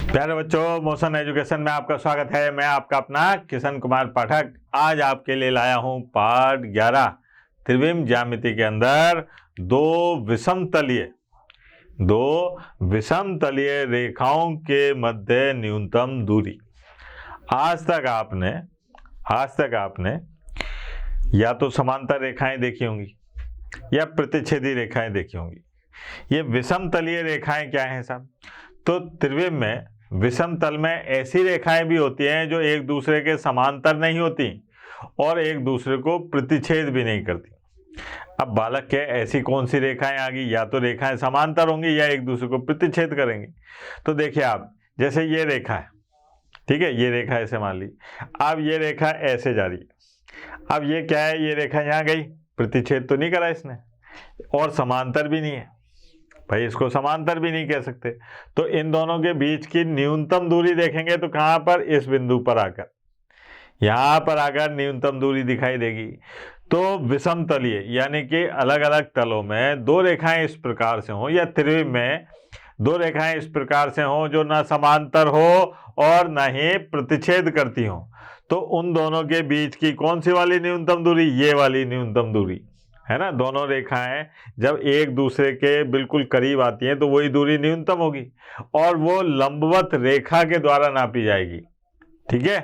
प्यारे बच्चों, motion education में आपका स्वागत है। मैं आपका अपना किशन कुमार पाठक आज आपके लिए लाया हूं पाठ 11 त्रिविम ज्यामिति के अंदर दो विषमतलीय रेखाओं के मध्य न्यूनतम दूरी। आज तक आपने या तो समांतर रेखाएं देखी होंगी या प्रतिच्छेदी रेखाएं देखी होंगी। ये विषमतलीय रेखाएं क्या हैं साहब? तो त्रिविम में विषम तल में ऐसी रेखाएं भी होती हैं जो एक दूसरे के समांतर नहीं होती और एक दूसरे को प्रतिच्छेद भी नहीं करती। अब बालक के ऐसी कौन सी रेखाएं आ गई? या तो रेखाएं समांतर होंगी या एक दूसरे को प्रतिच्छेद करेंगी। तो देखिए आप, जैसे ये रेखा है, ठीक है, ये रेखा ऐसे मान ली। अब ये रेखा ऐसे जा रही है। अब ये क्या है? ये रेखा यहाँ गई, प्रतिच्छेद तो नहीं करा इसने और समांतर भी नहीं है भाई, इसको समांतर भी नहीं कह सकते। तो इन दोनों के बीच की न्यूनतम दूरी देखेंगे तो कहां पर? इस बिंदु पर आकर, यहां पर आकर न्यूनतम दूरी दिखाई देगी। तो विषमतलीय यानी कि अलग अलग तलों में दो रेखाएं इस प्रकार से हों, या त्रिविम में दो रेखाएं इस प्रकार से हों जो ना समांतर हो और ना ही प्रतिच्छेद करती हों, तो उन दोनों के बीच की कौन सी वाली न्यूनतम दूरी? ये वाली न्यूनतम दूरी है ना। दोनों रेखाएं जब एक दूसरे के बिल्कुल करीब आती हैं तो वही दूरी न्यूनतम होगी और वो लंबवत रेखा के द्वारा नापी जाएगी, ठीक है।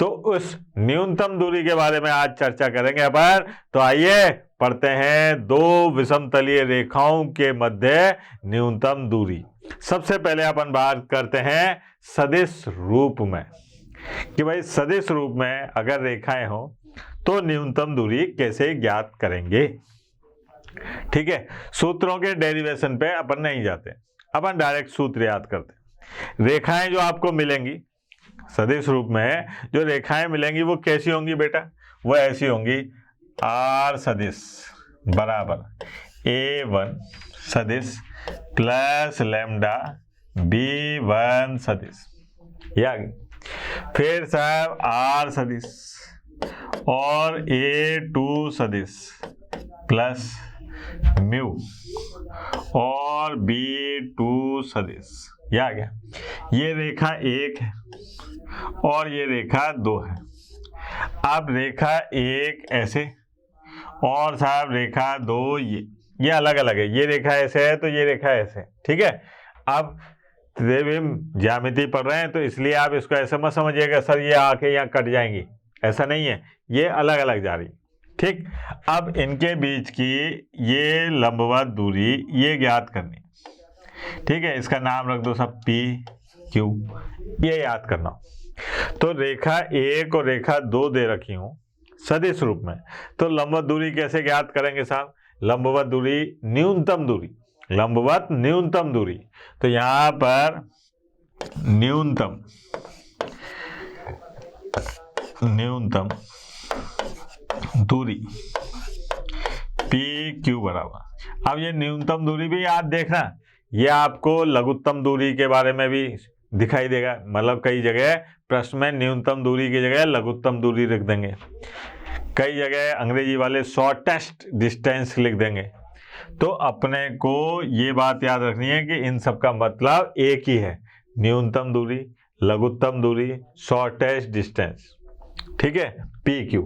तो उस न्यूनतम दूरी के बारे में आज चर्चा करेंगे अपन। तो आइए पढ़ते हैं दो विषमतलीय रेखाओं के मध्य न्यूनतम दूरी। सबसे पहले अपन बात करते हैं सदिश रूप में कि भाई सदिश रूप में अगर रेखाएं हो तो न्यूनतम दूरी कैसे ज्ञात करेंगे। ठीक है, सूत्रों के डेरिवेशन पे अपन नहीं जाते, अपन डायरेक्ट सूत्र याद करते हैं। रेखाएं जो आपको मिलेंगी सदिश रूप में, जो रेखाएं मिलेंगी वो कैसी होंगी बेटा? वो ऐसी होंगी, आर सदिश बराबर A1 सदिश प्लस लैम्डा B1 सदिश, ये आ गई। फिर साहब आर सदिश और A2 सदिश प्लस म्यू और B2 सदिश, ये आ गया। ये रेखा 1 है और ये रेखा 2 है। अब रेखा 1 ऐसे और साहब रेखा 2 ये अलग अलग है। ये रेखा ऐसे है तो ये रेखा ऐसे, ठीक है। अब त्रिविम ज्यामिति पढ़ रहे हैं तो इसलिए आप इसको ऐसे मत समझिएगा सर ये आके यहाँ कट जाएंगी, ऐसा नहीं है, ये अलग अलग जा रही, ठीक। अब इनके बीच की ये लंबवत दूरी ये ज्ञात करनी, ठीक है। इसका नाम रख दो सब PQ, ये याद करना। तो रेखा 1 और रेखा 2 दे रखी हूं सदिश रूप में, तो लंबवत दूरी कैसे ज्ञात करेंगे साहब? लंबवत दूरी न्यूनतम दूरी, लंबवत न्यूनतम दूरी। तो यहां पर न्यूनतम दूरी PQ बराबर। अब ये न्यूनतम दूरी भी याद देखना, ये आपको लघुत्तम दूरी के बारे में भी दिखाई देगा। मतलब कई जगह प्रश्न में न्यूनतम दूरी की जगह लघुत्तम दूरी लिख देंगे, कई जगह अंग्रेजी वाले शॉर्टेस्ट डिस्टेंस लिख देंगे। तो अपने को ये बात याद रखनी है कि इन सब का मतलब एक ही है, न्यूनतम दूरी, लघुत्तम दूरी, शॉर्टेस्ट डिस्टेंस, ठीक है, PQ।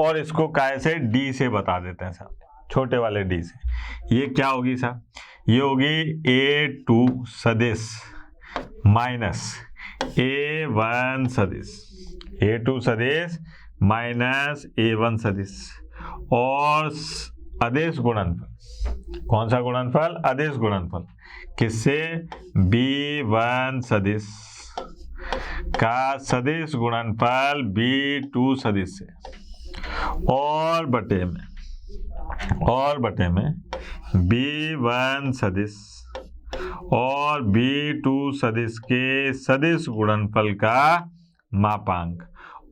और इसको काय से? D से बता देते हैं साहब, छोटे वाले D से। ये क्या होगी साहब? ये होगी A2 सदिश माइनस A1 सदिश, A2 सदिश माइनस A1 सदिश और अदिश गुणनफल। कौन सा गुणनफल? अदिश गुणनफल। किससे? B1 सदिश का सदिश गुणनफल B2 सदिश से और बटे में B1 सदिश और B2 सदिश के सदिश गुणनफल का मापांक,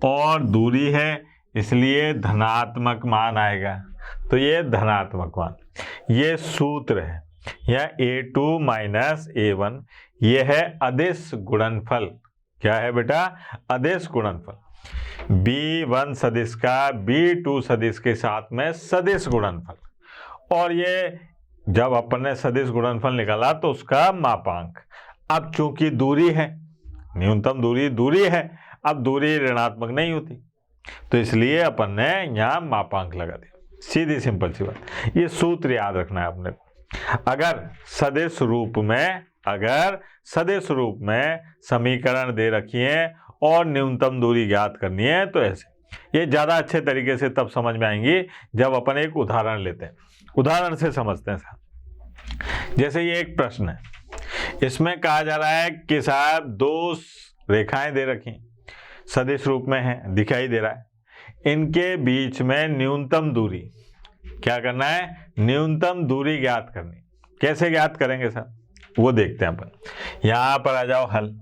और दूरी है इसलिए धनात्मक मान आएगा। तो ये धनात्मक मान, ये सूत्र है। यह A2 माइनस A1 ये है अदिश गुणनफल। क्या है बेटा? अदिश गुणनफल। B1 सदिश का B2 सदिश के साथ में सदिश गुणनफल, और ये जब अपन ने सदिश गुणनफल निकाला तो उसका मापांक। अब चूंकि दूरी है न्यूनतम दूरी दूरी है, अब दूरी ऋणात्मक नहीं होती, तो इसलिए अपन ने यहाँ मापांक लगा दिया। सीधी सिंपल सी बात। ये सूत्र याद रखना है अपने को। अगर सदिश रूप में समीकरण दे रखी है और न्यूनतम दूरी ज्ञात करनी है तो ऐसे, ये ज़्यादा अच्छे तरीके से तब समझ में आएंगी जब अपन एक उदाहरण लेते हैं, उदाहरण से समझते हैं साहब। जैसे ये एक प्रश्न है, इसमें कहा जा रहा है कि साहब दो रेखाएं दे रखी, सदिश रूप में है, दिखाई दे रहा है, इनके बीच में न्यूनतम दूरी क्या करना है, न्यूनतम दूरी ज्ञात करनी। कैसे ज्ञात करेंगे साहब, वो देखते हैं अपन। यहां पर आ जाओ, हल।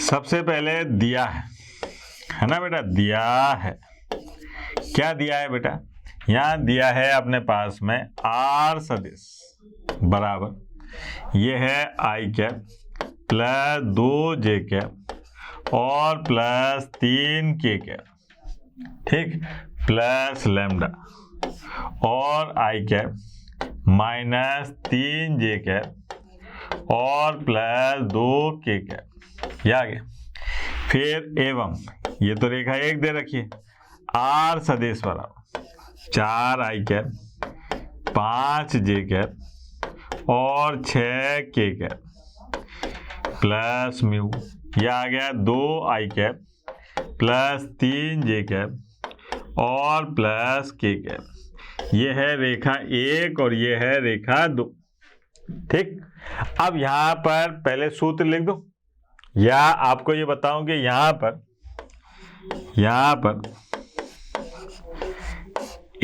सबसे पहले दिया है ना बेटा, दिया है, क्या दिया है बेटा, यहां दिया है अपने पास में आर सदिश बराबर, ये है आई कैप प्लस 2 कैप और प्लस 3 कैप, ठीक, प्लस लैम्डा और आई कैप माइनस 3 कैप और प्लस 2 कैप, ये आ गया। फिर एवं, ये तो रेखा एक दे रखी है, आर सदिश बराबर 4 आई कैप 5 कैप और 6 कैप प्लस म्यू, यह आ गया 2 आई कैप प्लस 3 कैप और प्लस कैप। ये है रेखा एक और ये है रेखा 2, ठीक। अब यहां पर पहले सूत्र लिख दो, या आपको ये बताऊं कि यहां पर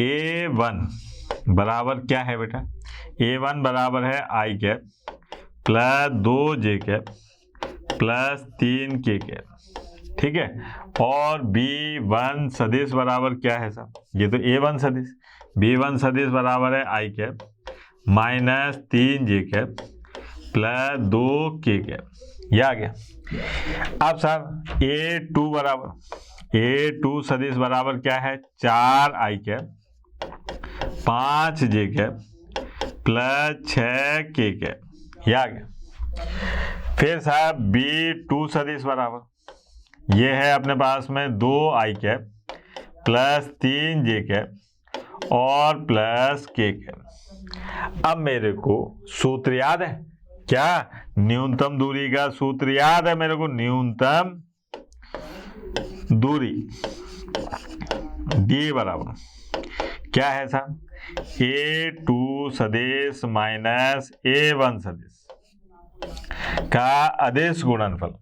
A1 बराबर क्या है बेटा, A1 बराबर है i cap plus 2 cap plus 3 cap, ठीक है। और B1 सदिश बराबर क्या है साहब, ये तो A1 सदिश, B1 सदिश बराबर है i cap minus 3 cap plus 2 cap, ये आ गया। अब साहब A2 सदिश बराबर क्या है, 4 आई कैप 5 कैप प्लस 6 कैप, ये आ गया। फिर साहब B2 सदिश बराबर, ये है अपने पास में 2 आई कैप प्लस 3 कैप और प्लस कैप। अब मेरे को सूत्र याद है क्या, न्यूनतम दूरी का सूत्र याद है मेरे को, न्यूनतम दूरी डी बराबर क्या है साहब, A2 सदिश माइनस A1 सदिश का आदेश गुणनफल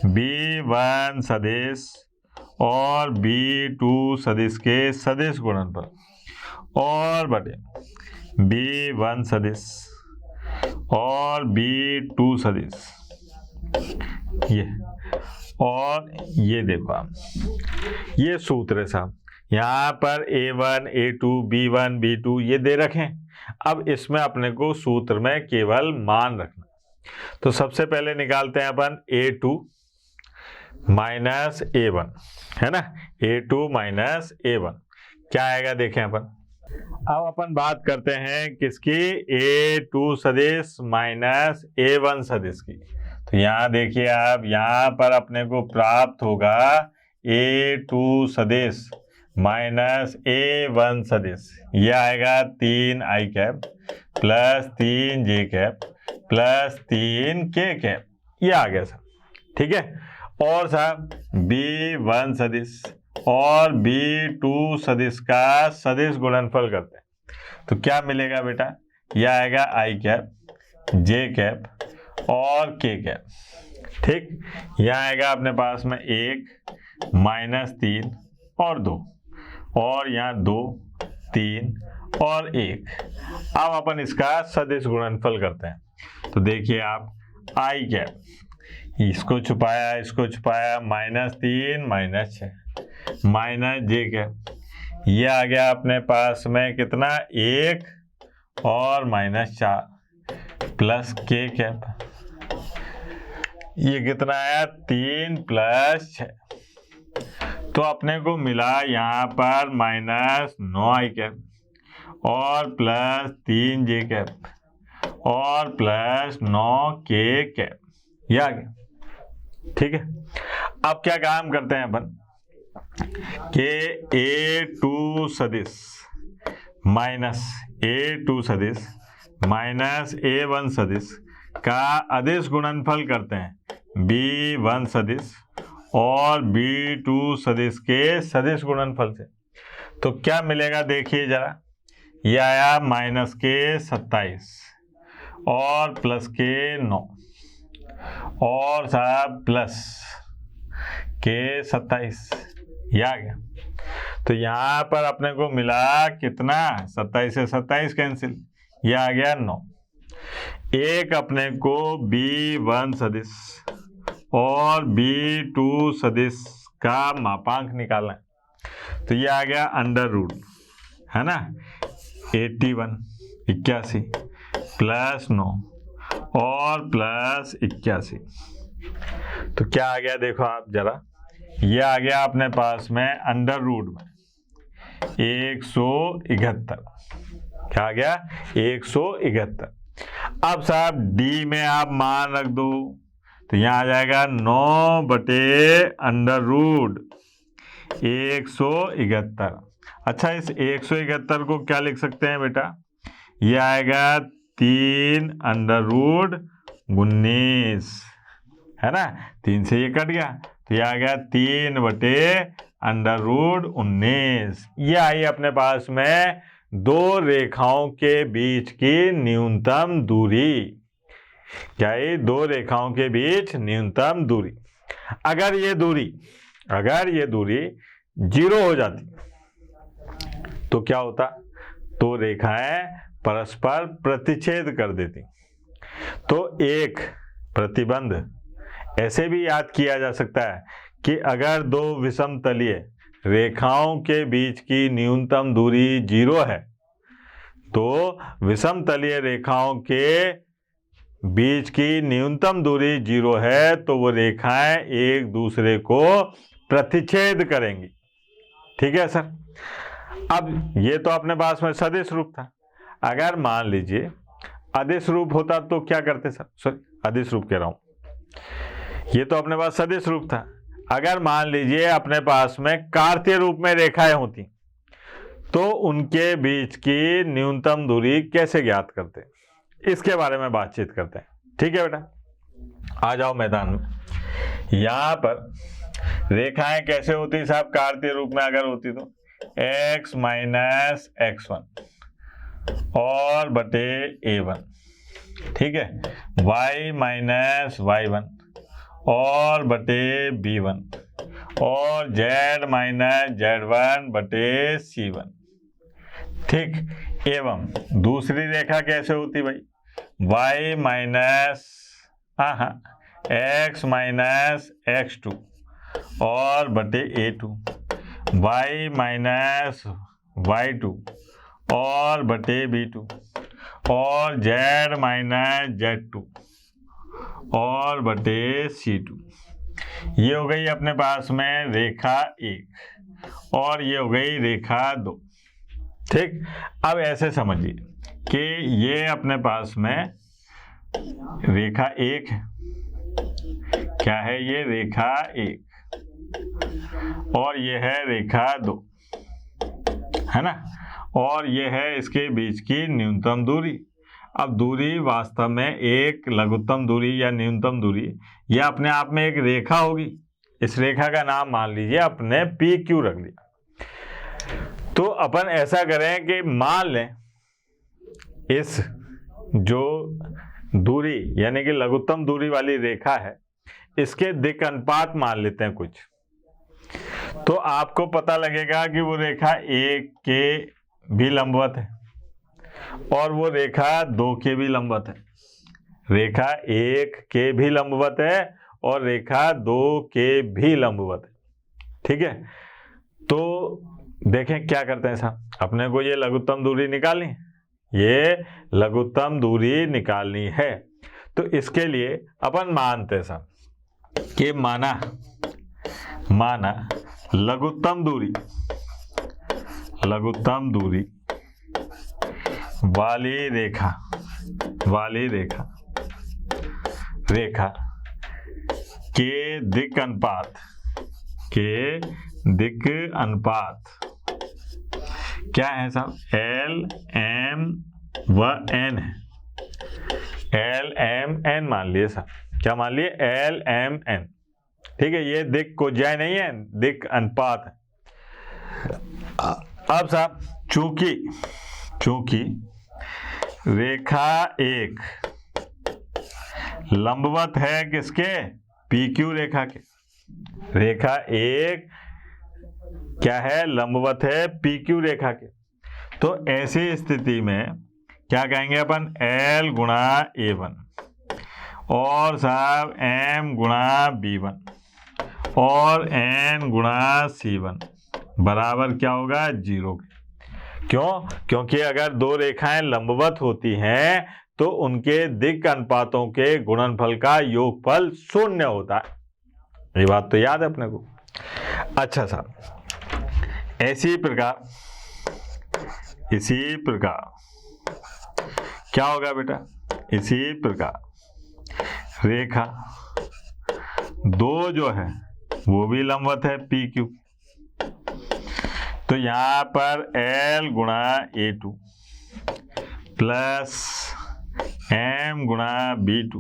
B1 सदिश और B2 सदिश के सदिश गुणनफल और बटे B1 सदिश और B2 सदिश, ये और ये देखो आप, ये सूत्र है साहब। यहाँ पर A1 A2 B1 B2 ये दे रखें। अब इसमें अपने को सूत्र में केवल मान रखना, तो सबसे पहले निकालते हैं अपन A2 माइनस A1, है ना, A2 माइनस A1 क्या आएगा देखें अपन। अब अपन बात करते हैं किसकी, A2 सदिश माइनस A1 सदिश की। तो यहाँ देखिए आप, यहाँ पर अपने को प्राप्त होगा A2 सदिश माइनस A1 सदिश, यह आएगा 3 i cap plus 3 cap plus 3 cap, ये आ गया सर, ठीक है। और साहब B1 सदिश और B2 सदिश का सदिश गुणनफल करते हैं, तो क्या मिलेगा बेटा, यह आएगा आई कैप जे कैप और के कैप, ठीक। यह आएगा अपने पास में 1 माइनस 3 और 2 और यहाँ 2 3 और 1। अब अपन इसका सदिश गुणनफल करते हैं, तो देखिए आप आई कैप, इसको छुपाया माइनस 3 माइनस 6 माइनस जे कैप, ये आ गया अपने पास में कितना 1 और माइनस 4 प्लस के कैप, ये कितना आया 3 प्लस 6, तो अपने को मिला यहाँ पर माइनस 9 आई कैप और प्लस 3 जे कैप और प्लस 9 के कैप, ये आ गया। ठीक है, अब क्या काम करते हैं अपन कि A2 सदिश माइनस A2 सदिश माइनस A1 सदिश का अदिश गुणनफल करते हैं B1 सदिश और B2 सदिश के सदिश गुणनफल से। तो क्या मिलेगा देखिए जरा, ये आया माइनस के 27 और प्लस के 9 और साहब प्लस के 27, ये आ गया। तो यहाँ पर अपने को मिला कितना, 27 से 27 कैंसिल, ये आ गया 9। एक अपने को B1 सदिश और B2 सदिश का मापांक निकालना है। तो ये आ गया अंडर रूट, है ना, 81 प्लस 9 और प्लस 81। तो क्या आ गया देखो आप जरा, ये आ गया अपने पास में अंडर रूट में 171। क्या आ गया, 171। अब साहब डी में आप मान रख दो, तो यहाँ आ जाएगा 9 बटे अंडर रूट 171। अच्छा, इस 171 को क्या लिख सकते हैं बेटा, ये आएगा 3 अंडर रूट 19, है ना, 3 से ये कट गया, तो ये आ गया 3 बटे अंडर रूट 19। ये आई अपने पास में दो रेखाओं के बीच की न्यूनतम दूरी। क्या है, दो रेखाओं के बीच न्यूनतम दूरी। अगर ये दूरी 0 हो जाती तो क्या होता, तो रेखाएं परस्पर प्रतिच्छेद कर देती। तो एक प्रतिबंध ऐसे भी याद किया जा सकता है कि अगर दो विषमतलीय रेखाओं के बीच की न्यूनतम दूरी 0 है, तो विषमतलीय रेखाओं के बीच की न्यूनतम दूरी 0 है, तो वो रेखाएं एक दूसरे को प्रतिच्छेद करेंगी। ठीक है सर। अब ये तो अपने पास में सदिश रूप था। अगर मान लीजिए अदिश रूप होता तो क्या करते सर, सॉरी अदिश रूप कह रहा हूं, ये तो अपने पास सदिश रूप था। अगर मान लीजिए अपने पास में कार्तीय रूप में रेखाएं होती, तो उनके बीच की न्यूनतम दूरी कैसे ज्ञात करते, इसके बारे में बातचीत करते हैं। ठीक है बेटा, आ जाओ मैदान में। यहां पर रेखाएं कैसे होती साहब, कार्तीय रूप में अगर होती तो x माइनस x1 और बटे a1, ठीक है, y माइनस y1 और बटे b1 और z माइनस z1 बटे c1। ठीक, एवं दूसरी रेखा कैसे होती भाई, y minus x minus x2 और बटे a2, y माइनस y2 और बटे b2 और z माइनस z2 और बटे c2। ये हो गई अपने पास में रेखा 1 और ये हो गई रेखा 2। ठीक, अब ऐसे समझिए कि ये अपने पास में रेखा 1 है। क्या है ये, रेखा 1, और ये है रेखा 2, है ना, और ये है इसके बीच की न्यूनतम दूरी। अब दूरी वास्तव में एक लघुत्तम दूरी या न्यूनतम दूरी, यह अपने आप में एक रेखा होगी। इस रेखा का नाम मान लीजिए अपने पी क्यू रख दिया। तो अपन ऐसा करें कि मान लें इस जो दूरी यानी कि लघुत्तम दूरी वाली रेखा है, इसके दिक् अनुपात मान लेते हैं कुछ, तो आपको पता लगेगा कि वो रेखा 1 के भी लंबवत है और वो रेखा 2 के भी लंबवत है। रेखा 1 के भी लंबवत है और रेखा 2 के भी लंबवत है। ठीक है, तो देखें क्या करते हैं साहब, अपने को ये लघुत्तम दूरी निकालनी है, ये लघुत्तम दूरी निकालनी है। तो इसके लिए अपन मानते हैं साहब कि माना लघुत्तम दूरी वाली रेखा वाली रेखा के दिक् अनुपात क्या है साहब? L, M व N है। L, M, N मान लिए साहब। क्या मान लिए? L, M, N। ठीक है, ये दिक् कोज्याय नहीं है, दिक् अनुपात है। अब साहब चूंकि रेखा एक लंबवत है किसके? PQ रेखा के। रेखा एक क्या है? लंबवत है PQ रेखा के। तो ऐसी स्थिति में क्या कहेंगे अपन? L गुणा A1 और साहब M गुणा B1 और N गुणा C1 बराबर क्या होगा? 0 के। क्यों? क्योंकि अगर दो रेखाएं लंबवत होती हैं तो उनके दिक् अनुपातों के गुणनफल का योगफल 0 होता है। ये बात तो याद है अपने को। अच्छा साहब, इसी प्रकार क्या होगा बेटा? इसी प्रकार रेखा दो जो है वो भी लंबवत है PQ। तो यहां पर L गुणा A2 प्लस M गुणा B2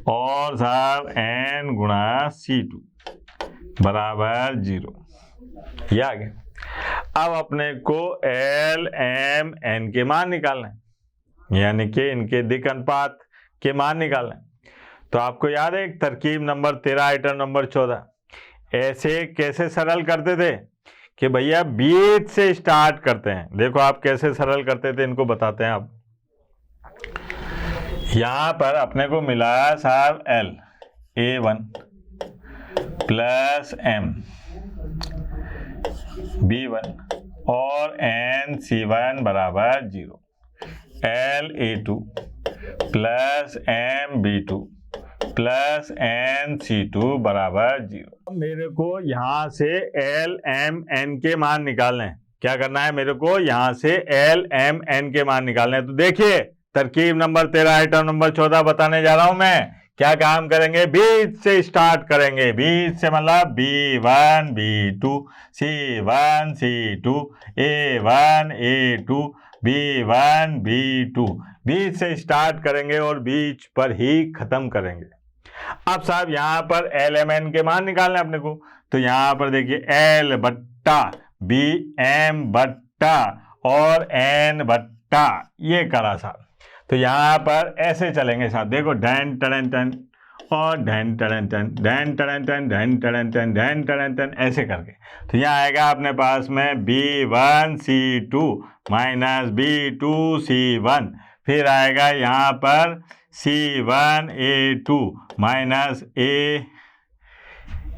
और साहब N गुणा C2 बराबर 0। ये आ गया। अब अपने को L, M, N के मान निकालना है, यानी कि इनके दिक् अनुपात के मान निकालना है। तो आपको याद है एक तरकीब नंबर 13 आइटम नंबर 14 ऐसे कैसे सरल करते थे कि भैया बीच से स्टार्ट करते हैं। देखो आप कैसे सरल करते थे, इनको बताते हैं आप। यहां पर अपने को मिला साहब L A1 plus M B1 और N C1 बराबर 0। L A2 plus M B2 plus N C2 बराबर 0। मेरे को यहां से L M N के मान निकालने हैं। क्या करना है मेरे को? यहां से L M N के मान निकालने हैं। तो देखिए तरकीब नंबर 13 आइटम नंबर 14 बताने जा रहा हूं मैं। क्या काम करेंगे? बीच से स्टार्ट करेंगे। बीच से मतलब B1 B2 C1 C2 A1 A2 B1 B2 बीच से स्टार्ट करेंगे और बीच पर ही खत्म करेंगे। अब साहब यहां पर L M N के मान निकालने अपने को। तो यहां पर देखिए L बट्टा B M बट्टा और N बट्टा ये करा साहब। तो यहां पर ऐसे चलेंगे साहब। देखो ढन टन टन और ढन टन टन ढन टन टन ढन टन टन ढन टन टन ऐसे करके। तो यहाँ आएगा अपने पास में B1 C2 minus B2 C1। फिर आएगा यहाँ पर C1 A2 minus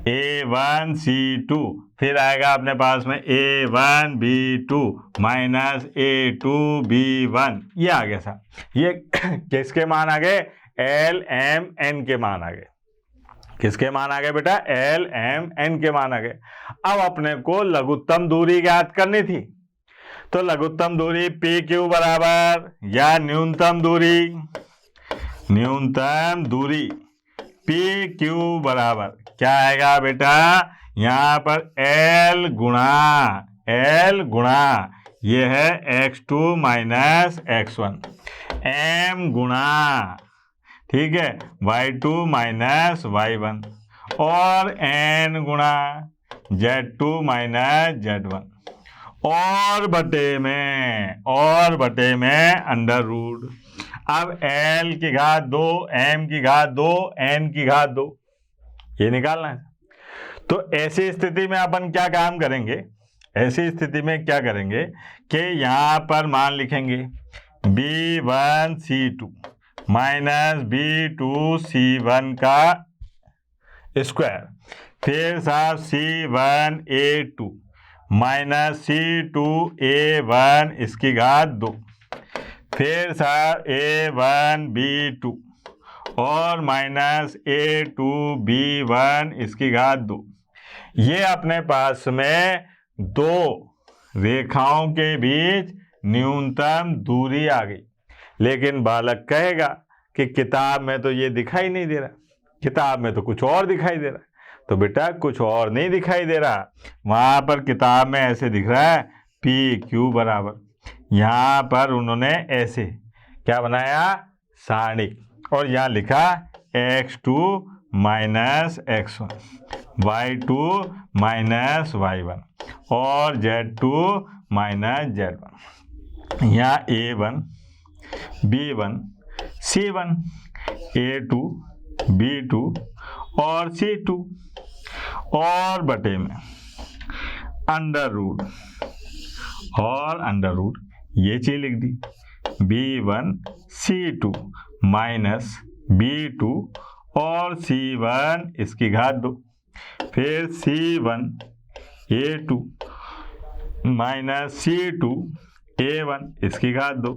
A1 C2। फिर आएगा अपने पास में A1 B2 minus A2 B1। ये आ गया साहब। ये किसके मान आ गए? L M N के मान आ गए। किसके मान आ गए बेटा? L M N के मान आ गए। अब अपने को लघुत्तम दूरी ज्ञात करनी थी। तो लघुत्तम दूरी PQ बराबर या न्यूनतम दूरी PQ बराबर क्या आएगा बेटा? यहां पर L गुणा ये है x2 माइनस x1 M गुणा ठीक है y2 माइनस y1 और N गुणा z2 माइनस z1 और बटे में अंडर रूट। अब L की घात 2 M की घात 2 N की घात 2 ये निकालना है। तो ऐसी स्थिति में अपन क्या काम करेंगे? ऐसी स्थिति में क्या करेंगे कि यहां पर मान लिखेंगे B1 C2 minus B2 C1 का स्क्वायर। फिर साहब C1 A2 minus C2 A1 इसकी घात 2। फिर साहब A1 B2 और माइनस A2 B1 इसकी घात 2। ये अपने पास में दो रेखाओं के बीच न्यूनतम दूरी आ गई। लेकिन बालक कहेगा कि किताब में तो ये दिखाई नहीं दे रहा, किताब में तो कुछ और दिखाई दे रहा है। तो बेटा कुछ और नहीं दिखाई दे रहा, वहाँ पर किताब में ऐसे दिख रहा है PQ बराबर, यहाँ पर उन्होंने ऐसे क्या बनाया, सारणी, और यहाँ लिखा x2 minus x1, y2 minus y1 और z2 माइनस z1। यहाँ A1 B1 C1 A2 B2 और C2 और बटे में अंडर रूट और अंडर रूट ये चीज लिख दी, B1 C2 माइनस B2 और C1 इसकी घात 2, फिर C1 A2 minus C2 A1 इसकी घात 2,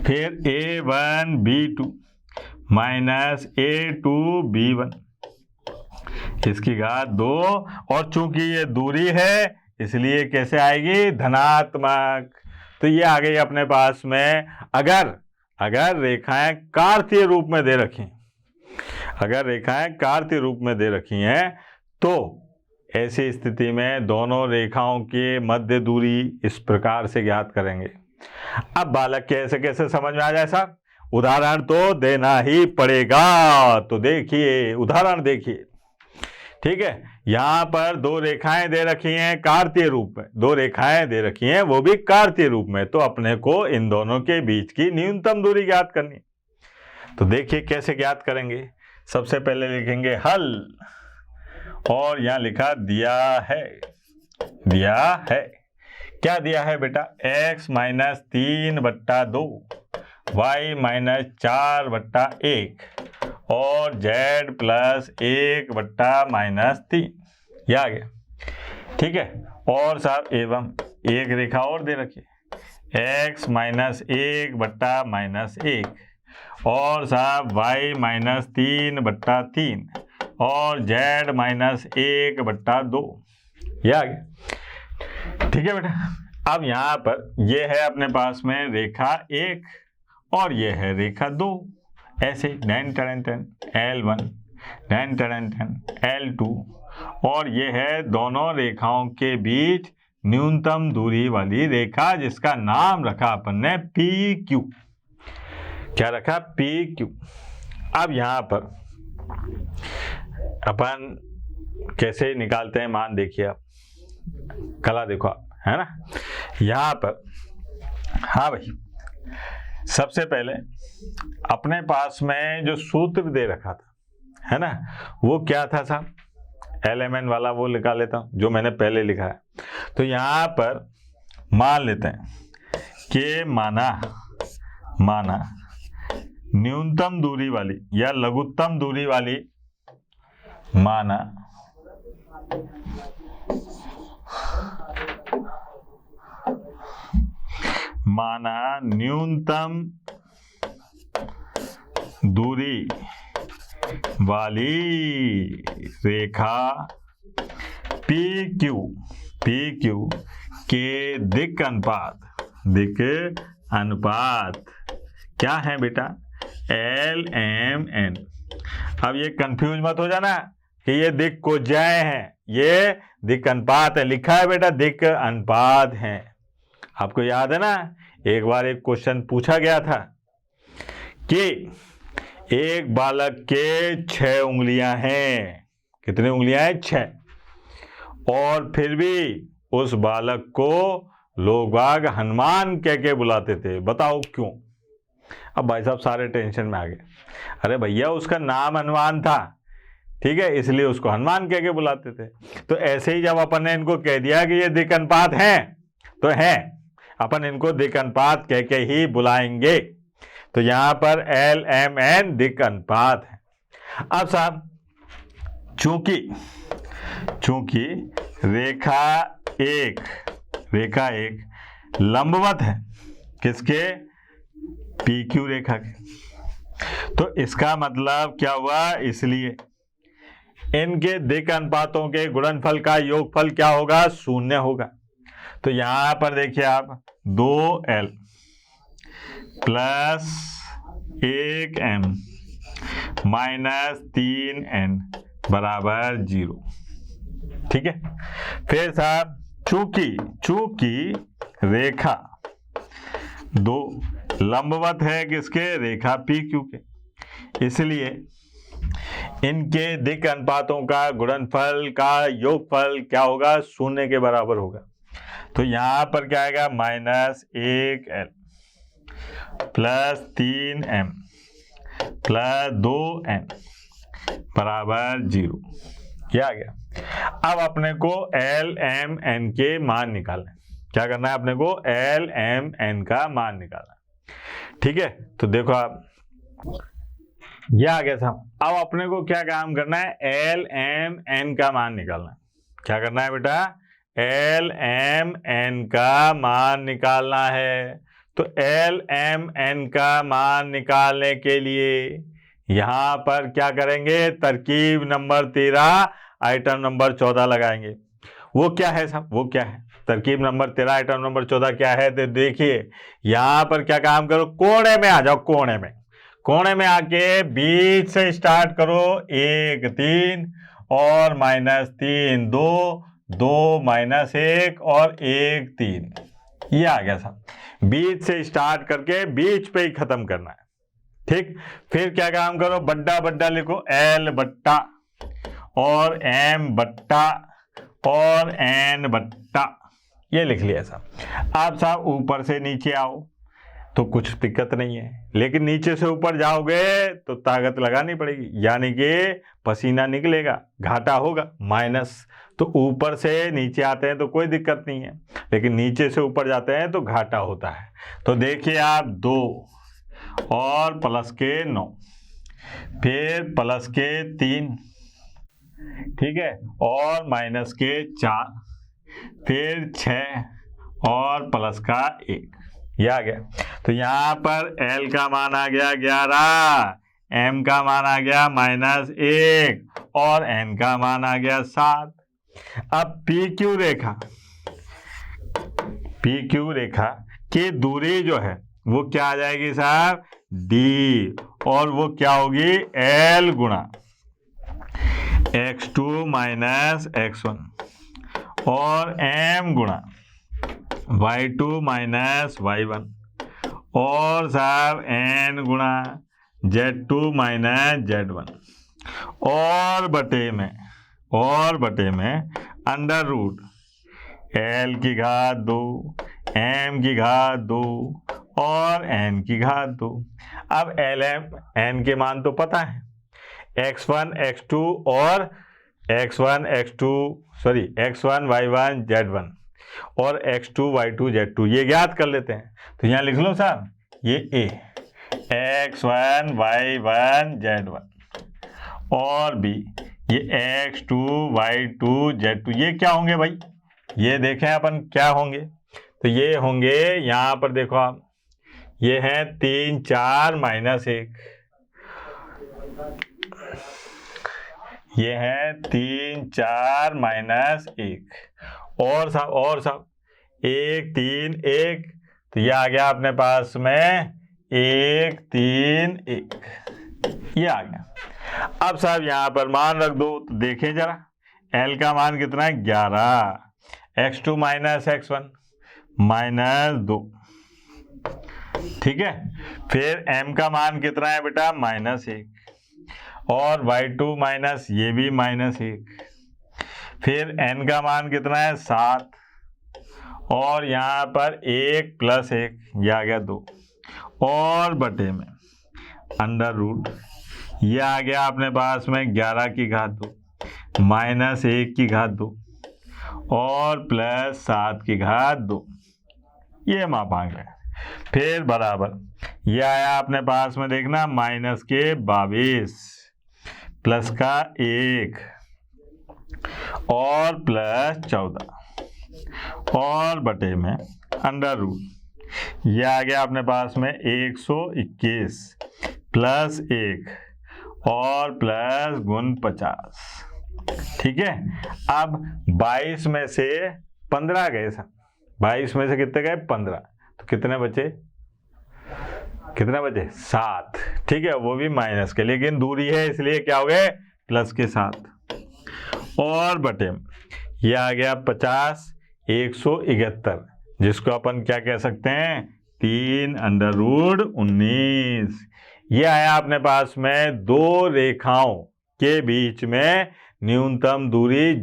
फिर A1 B2 minus A2 B1 इसकी घात 2, और चूंकि ये दूरी है इसलिए कैसे आएगी, धनात्मक। तो ये आ गई अपने पास में। अगर रेखाएं कार्तीय रूप में दे रखी, अगर रेखाएं कार्तीय रूप में दे रखी हैं तो ऐसी स्थिति में दोनों रेखाओं की मध्य दूरी इस प्रकार से ज्ञात करेंगे। अब बालक कैसे कैसे समझ में आ जाए साहब, उदाहरण तो देना ही पड़ेगा। तो देखिए उदाहरण देखिए, ठीक है। यहाँ पर दो रेखाएं दे रखी हैं कार्तीय रूप में, दो रेखाएं दे रखी हैं वो भी कार्तीय रूप में, तो अपने को इन दोनों के बीच की न्यूनतम दूरी ज्ञात करनी। तो देखिए कैसे ज्ञात करेंगे। सबसे पहले लिखेंगे हल, और यहाँ लिखा दिया है, दिया है क्या दिया है बेटा, x माइनस 3/2 y माइनस 4/1 और z प्लस 1/-3, यह आ गया, ठीक है। और साहब एवं एक रेखा और दे रखी x माइनस 1/-1 और साहब y माइनस 3/3 और z माइनस 1/2, यह आ गया, ठीक है बेटा। अब यहाँ पर ये है अपने पास में रेखा 1 और ये है रेखा 2, ऐसे 9 L1 9 L2, और ये है दोनों रेखाओं के बीच न्यूनतम दूरी वाली रेखा जिसका नाम रखा अपन ने PQ। क्या रखा, PQ। अब यहाँ पर अपन कैसे निकालते हैं मान, देखिए आप कला देखो आप, है ना। यहाँ पर हाँ भाई, सबसे पहले अपने पास में जो सूत्र दे रखा था, है ना, वो क्या था साहब, LMN वाला वो लिखा लेता हूँ जो मैंने पहले लिखा है। तो यहाँ पर मान लेते हैं कि माना न्यूनतम दूरी वाली या लघुत्तम दूरी वाली, माना न्यूनतम दूरी वाली रेखा PQ के दिक् अनुपात क्या है बेटा, LMN। अब ये कंफ्यूज मत हो जाना कि ये दिक् कोज्याएं हैं, ये दिक् अनुपात है, लिखा है बेटा दिक् अनुपात है। आपको याद है ना, एक बार एक क्वेश्चन पूछा गया था कि एक बालक के 6 उंगलियां हैं, कितनी उंगलियां हैं, 6, और फिर भी उस बालक को लोग बाग हनुमान कह के बुलाते थे, बताओ क्यों। अब भाई साहब सारे टेंशन में आ गए, अरे भैया उसका नाम हनुमान था, ठीक है, इसलिए उसको हनुमान कह के बुलाते थे। तो ऐसे ही जब अपन ने इनको कह दिया कि ये दिक् अनुपात हैं, तो हैं, अपन इनको दिक् अनुपात कह के ही बुलाएंगे। तो यहाँ पर LMN दिक् अनुपात है। अब साहब चूंकि रेखा एक लंबवत है किसके, PQ रेखा के, तो इसका मतलब क्या हुआ, इसलिए इनके दिक् अनुपातों के गुणनफल का योगफल क्या होगा, 0 होगा। तो यहां पर देखिए आप 2L plus 1m minus 3n बराबर 0। ठीक है। फिर साहब चूंकि रेखा दो लंबवत है किसके, रेखा पी क्यू के, इसलिए इनके दिक् अनुपातों का गुणनफल का योगफल क्या होगा, 0 के बराबर होगा। तो यहां पर क्या आएगा, -1l plus 3m plus 2n बराबर 0। क्या आ गया। अब अपने को एल एम एन के मान निकालना है। क्या करना है अपने को, एल एम एन का मान निकालना है। ठीक है। तो देखो आप, यह आ गया था। अब अपने को क्या काम करना है, एल एम एन का मान निकालना है। क्या करना है बेटा, एल एम एन का मान निकालना है। तो एल एम एन का मान निकालने के लिए यहां पर क्या करेंगे, तरकीब नंबर 13 आइटम नंबर 14 लगाएंगे। वो क्या है साहब, वो क्या है, तरकीब नंबर 13 आइटम नंबर 14 क्या है, तो देखिए यहां पर क्या काम करो, कोने में आ जाओ, कोने में आके बीच से स्टार्ट करो, 1 3 और -3 2 2 -1 और 1 3। ये आ गया साहब। बीच से स्टार्ट करके बीच पे ही खत्म करना है। ठीक। फिर क्या काम करो, बट्टा लिखो, एल बट्टा और एम बट्टा और एन बट्टा, ये लिख लिया साहब। अब साहब ऊपर से नीचे आओ तो कुछ दिक्कत नहीं है, लेकिन नीचे से ऊपर जाओगे तो ताकत लगानी पड़ेगी, यानी कि पसीना निकलेगा, घाटा होगा, माइनस। तो ऊपर से नीचे आते हैं तो कोई दिक्कत नहीं है, लेकिन नीचे से ऊपर जाते हैं तो घाटा होता है। तो देखिए आप 2 और प्लस के 9, फिर प्लस के 3, ठीक है, और माइनस के 4, फिर 6 और प्लस का 1, ये आ गया। तो यहाँ पर L का मान आ गया 11, M का मान आ गया -1 और N का मान आ गया 7। अब PQ रेखा की दूरी जो है वो क्या आ जाएगी साहब, D, और वो क्या होगी, L गुणा x2 - x1 और m गुणा y2 - y1 और साहब n गुणा z2 - z1 और बटे में अंडर रूट l की घात 2 m की घात 2 और n की घात 2। अब l m n के मान तो पता है, x1 x2 और x1 y1 z1 और x2 y2 z2, ये ज्ञात कर लेते हैं। तो यहाँ लिख लो साहब, ये a x1 y1 z1 और b ये x2 y2 z2, ये क्या होंगे भाई, ये देखें अपन क्या होंगे। तो ये होंगे, यहाँ पर देखो आप, ये है 3 4 -1, ये है 3 4 -1 और सब 1 3 1, तो ये आ गया अपने पास में 1 3 1, ये आ गया। अब साहब यहाँ पर मान रख दो, तो देखें जरा L का मान कितना है, 11, x2 - x1 -2, ठीक है। फिर M का मान कितना है बेटा, -1 और y2 माइनस ये भी -1, फिर n का मान कितना है 7 और यहाँ पर 1 + 1, ये आ गया 2 और बटे में अंडर रूट, ये आ गया अपने पास में 11 की घात 2 -1 की घात 2 और +7 की घात 2, ये माप आ गया। फिर बराबर ये आया अपने पास में, देखना -22 प्लस का 1 और +14 और बटे में अंडर रूट, ये आ गया अपने पास में 121 + 1 और प्लस गुण 50, ठीक है। अब 22 में से 15 गए, 22 में से कितने गए, 15, तो कितने बचे, कितना बचे 7, ठीक है, वो भी माइनस के, लेकिन दूरी है इसलिए क्या हो गए प्लस के 7 और बटे ये आ गया 50 171, जिसको अपन क्या कह सकते हैं 3√19। ये आया अपने पास में दो रेखाओं के बीच में न्यूनतम दूरी,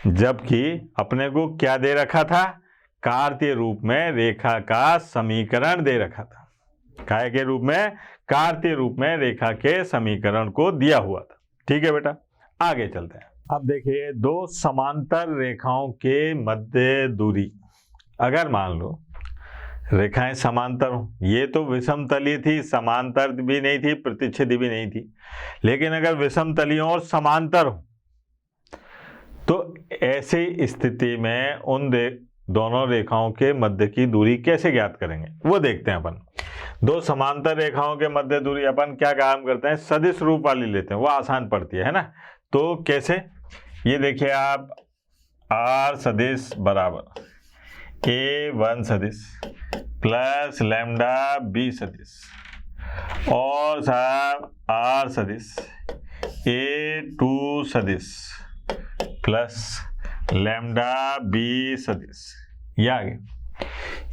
जबकि अपने को क्या दे रखा था, कार्तीय रूप में रेखा का समीकरण दे रखा था, काय के रूप में, कार्तीय रूप में रेखा के समीकरण को दिया हुआ था। ठीक है बेटा, आगे चलते हैं। अब देखिए दो समांतर रेखाओं के मध्य दूरी, अगर मान लो रेखाएं समांतर हो, ये तो विषम तलीय थी, समांतर भी नहीं थी, प्रतिच्छेदी भी नहीं थी, लेकिन अगर विषम तलियों और समांतर हो तो ऐसी स्थिति में उन दोनों रेखाओं के मध्य की दूरी कैसे ज्ञात करेंगे वो देखते हैं अपन। दो समांतर रेखाओं के मध्य दूरी अपन क्या काम करते हैं, सदिश रूप वाली लेते हैं, वो आसान पड़ती है ना। तो कैसे, ये देखिए आप, r सदिश बराबर a1 सदिश प्लस लैम्डा b सदिश और साहब r सदिश a2 सदिश प्लस लैम्डा b सदिश, ये आ गए।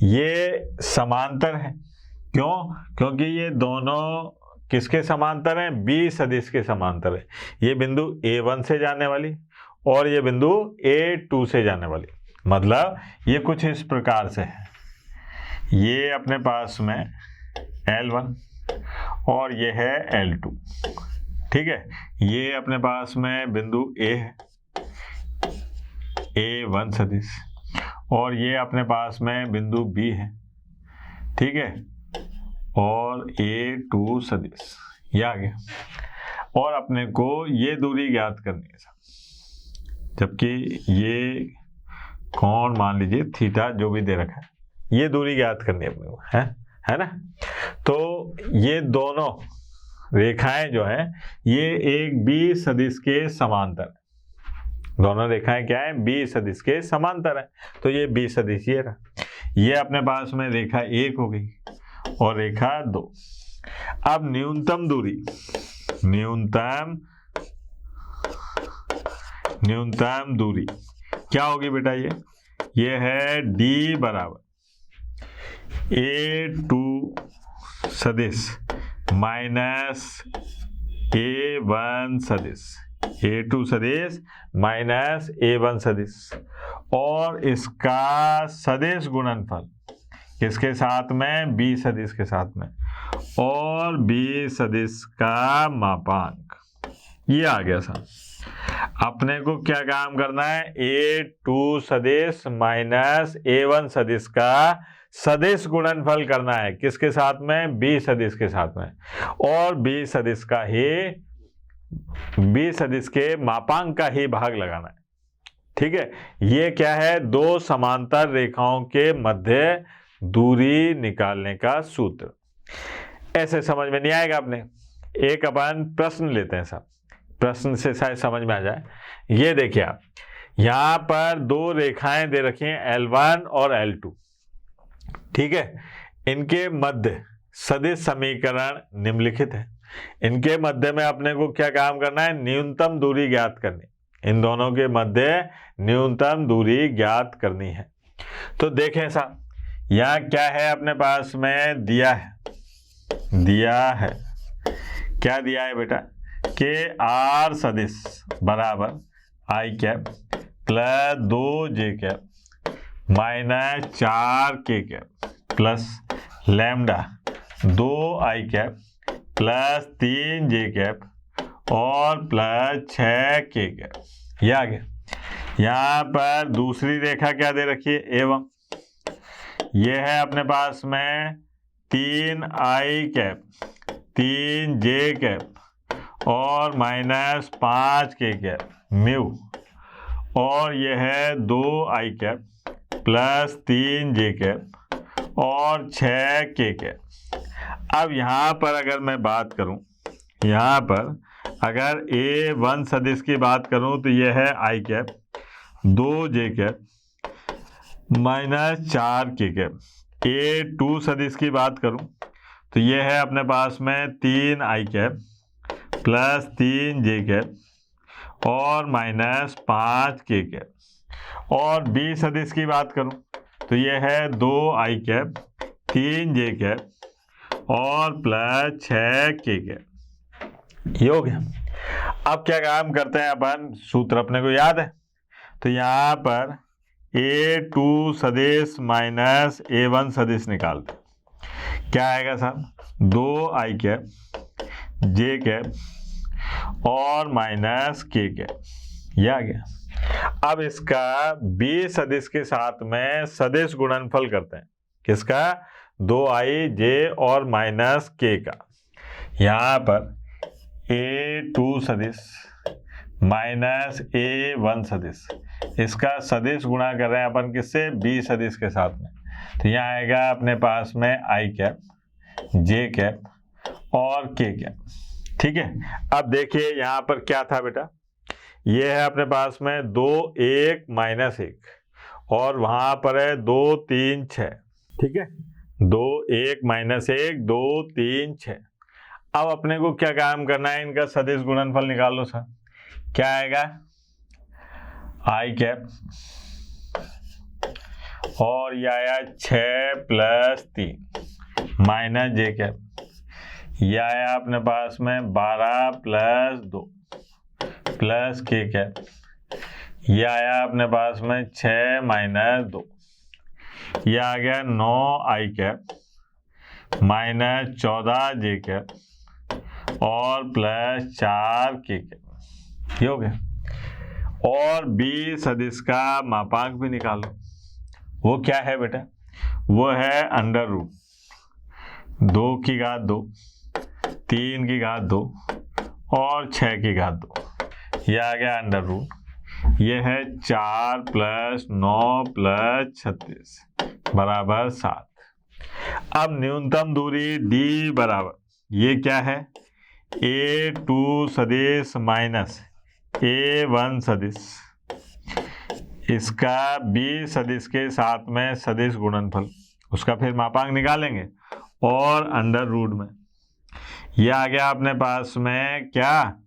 ये समांतर है, क्यों, क्योंकि ये दोनों किसके समांतर हैं, b सदिश के समांतर है। ये बिंदु a1 से जाने वाली और ये बिंदु a2 से जाने वाली, मतलब ये कुछ इस प्रकार से है, ये अपने पास में L1 और ये है L2, ठीक है। ये अपने पास में बिंदु A है, A1 सदिश, और ये अपने पास में बिंदु B है, ठीक है, और A2 सदिश, ये आ गया। और अपने को ये दूरी ज्ञात करनी है, जबकि ये कोण मान लीजिए थीटा जो भी दे रखा है, ये दूरी ज्ञात करनी है अपने को, है ना। तो ये दोनों रेखाएं जो हैं ये एक b सदिश के समांतर है, दोनों रेखाएं क्या है, b सदिश के समांतर है। तो ये b सदिश ये रहा, ये अपने पास में रेखा 1 हो गई और रेखा 2। अब न्यूनतम दूरी, न्यूनतम दूरी क्या होगी बेटा, ये है d बराबर A2 सदिश माइनस A1 सदिश, A2 सदिश माइनस A1 सदिश, और इसका सदिश गुणनफल किसके साथ में, B सदिश के साथ में, और B सदिश का मापांक, ये आ गया सर। अपने को क्या काम करना है, A2 सदिश माइनस A1 सदिश का सदिश गुणनफल करना है, किसके साथ में, B सदिश के साथ में, और B सदिश का ही, B सदिश के मापांक का ही भाग लगाना है, ठीक है। ये क्या है, दो समांतर रेखाओं के मध्य दूरी निकालने का सूत्र। ऐसे समझ में नहीं आएगा अपने, एक अपन प्रश्न लेते हैं साहब, प्रश्न से शायद समझ में आ जाए। ये देखिए आप, यहाँ पर दो रेखाएं दे रखी हैं L1 और L2, ठीक है। इनके मध्य सदिश समीकरण निम्नलिखित है, इनके मध्य में अपने को क्या काम करना है, न्यूनतम दूरी ज्ञात करनी, इन दोनों के मध्य न्यूनतम दूरी ज्ञात करनी है। तो देखें साहब, यहाँ क्या है अपने पास में, दिया है क्या दिया है बेटा, कि R सदिश बराबर I cap plus 2J cap minus 4K cap plus lambda 2I cap plus 3J cap और प्लस 6K कैप, ये आ गया। यहाँ पर दूसरी रेखा क्या दे रखी है, A1, ये है अपने पास में 3I कैप 3J कैप और माइनस 5K कैप म्यू, और ये है 2I cap plus 3J cap और 6K कैप। अब यहाँ पर अगर मैं बात करूँ, यहाँ पर अगर A1 सदिश की बात करूँ तो ये है I cap 2J cap minus 4K cap A2 सदिश की बात करूं तो ये है अपने पास में 3i cap plus 3j cap और माइनस 5k कैप। और B सदिश की बात करूं तो ये है 2i कैप 3j कैप और प्लस 6k कैप। ये हो गया। अब क्या काम करते हैं अपन, सूत्र अपने को याद है, तो यहाँ पर A2 सदिश माइनस A1 सदिश निकालते। क्या आएगा साहब, 2i कैप j कैप और माइनस k कैप। ये आ गया। अब इसका B सदिश के साथ में सदिश गुणनफल करते हैं। किसका, 2ij और माइनस k का। यहाँ पर A2 सदिश माइनस A1 सदिश, इसका सदिश गुणा कर रहे हैं अपन किससे, B सदिश के साथ में। तो यहाँ आएगा अपने पास में i कैप j कैप और k कैप। ठीक है। अब देखिए यहाँ पर क्या था बेटा, ये है अपने पास में 2 1 माइनस 1 और वहाँ पर है 2 3 6। ठीक है, 2 1 माइनस 1 2 3 6। अब अपने को क्या काम करना है, इनका सदिश गुणनफल निकाल लो सर। क्या आएगा, i कैप और ये आया 6 प्लस 3 माइनस j कैप। ये आया अपने पास में 12 प्लस 2 प्लस k कैप। ये आया अपने पास में 6 माइनस 2। ये आ गया 9i cap minus 14j cap और प्लस 4k कैप। ये हो गया। और B सदिश का मापांक भी निकालो। वो क्या है बेटा, वो है अंडर रूट 2 की घात 2 3 की घात 2 और 6 की घात 2। ये आ गया अंडर रूट। ये है 4 प्लस 9 प्लस 36 बराबर 7। अब न्यूनतम दूरी D बराबर, ये क्या है, A2 सदिश माइनस A1 सदिश, इसका B सदिश के साथ में सदिश गुणनफल, उसका फिर मापांक निकालेंगे और अंडर रूट में। ये आ गया अपने पास में क्या,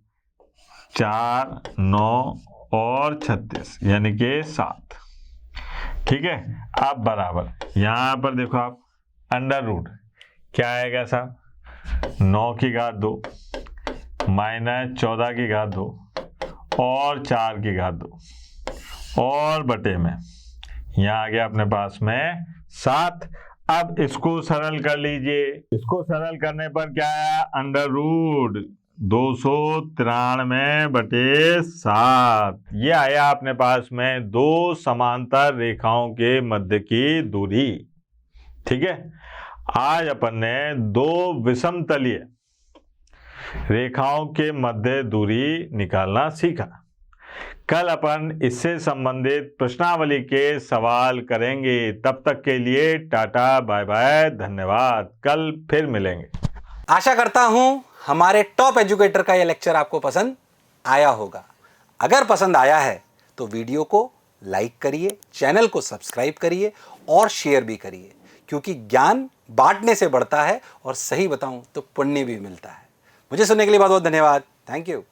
4 9 और 36 यानी कि 7। ठीक है। अब बराबर यहाँ पर देखो आप, अंडर रूट क्या आएगा साहब, 9 की घात 2 माइनस 14 की घात 2 और 4 की घात 2 और बटे में यहाँ आ गया अपने पास में 7। अब इसको सरल कर लीजिए। इसको सरल करने पर क्या आया, अंडर रूट 293 बटे 7। ये आया अपने पास में दो समांतर रेखाओं के मध्य की दूरी। ठीक है। आज अपन ने दो विषमतलीय रेखाओं के मध्य दूरी निकालना सीखा। कल अपन इससे संबंधित प्रश्नावली के सवाल करेंगे। तब तक के लिए टाटा बाय बाय, धन्यवाद। कल फिर मिलेंगे। आशा करता हूं हमारे टॉप एजुकेटर का यह लेक्चर आपको पसंद आया होगा। अगर पसंद आया है तो वीडियो को लाइक करिए, चैनल को सब्सक्राइब करिए और शेयर भी करिए, क्योंकि ज्ञान बांटने से बढ़ता है और सही बताऊं तो पुण्य भी मिलता है। मुझे सुनने के लिए बहुत बहुत धन्यवाद। Thank you.